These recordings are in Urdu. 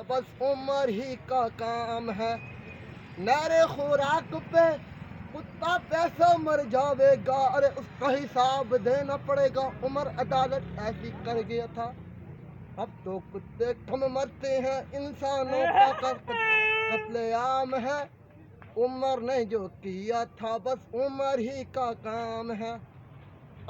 بس عمر ہی کا کام ہے. نعرے خوراک پہ کتا پیسہ مر جاوے گا, ارے اس کا حساب دینا پڑے گا. عمر عدالت ایسی کر گیا تھا, اب تو کتے کم مرتے ہیں, انسانوں کا قتل عام ہے. عمر نے جو کیا تھا بس عمر ہی کا کام ہے.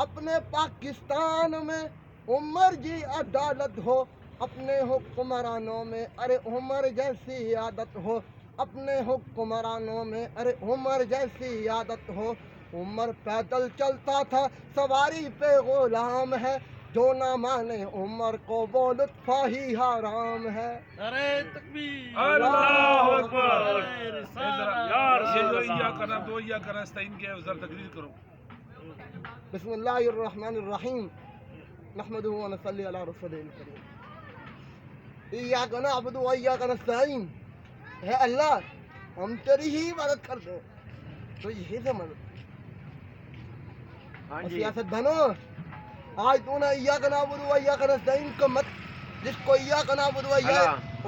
اپنے پاکستان میں عمر جی عدالت ہو, اپنے حکمرانوں میں ارے عمر جیسی عادت ہو. اپنے حکمرانوں میں ارے عمر جیسی عادت ہو. عمر پیدل چلتا تھا, سواری پہ غلام ہے. جو نہ مانے عمر کو وہ لطفہ ہی حرام ہے. ارے تکبیر, اللہ اکبر. یار یہ جو ایاک نعبد و ایاک نستعین کے ذرا تقریر کرو. بسم اللہ الرحمن الرحیم, نحمدہ و نصلی علی رسولہ الکریم. ایاک نعبد و ایاک نستعین, ہے اللہ ہم تیری ہی عبادت کرتے ہیں, تو یہی سے مدد. اور سیاست بنو, آج تو نے ایاک نعبد و ایاک نستعین کا جس کو ایاک نعبد و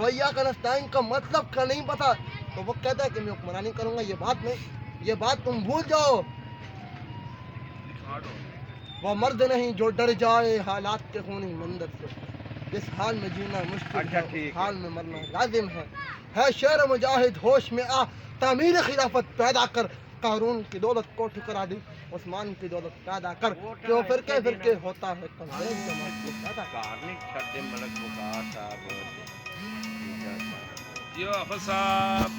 ایاک نستعین کا مطلب کا نہیں پتا, تو وہ کہتا ہے کہ میں حکمرانی کروں گا. یہ بات نہیں, یہ بات تم بھول جاؤ. وہ مرد نہیں جو ڈر جائے حالات کے خونی مندر سے. جس حال میں جینا مشکل ہے اس حال میں مرنا لازم ہے. شعر مجاہد ہوش میں آ, تعمیر خلافت پیدا کر. قارون کی دولت کو ٹھکرا دی, عثمان کی دولت پیدا کر. کیوں فرقے فرقے ہوتا ہے کنگریز جماعت کو پیدا کر. یہ حافظ صاحب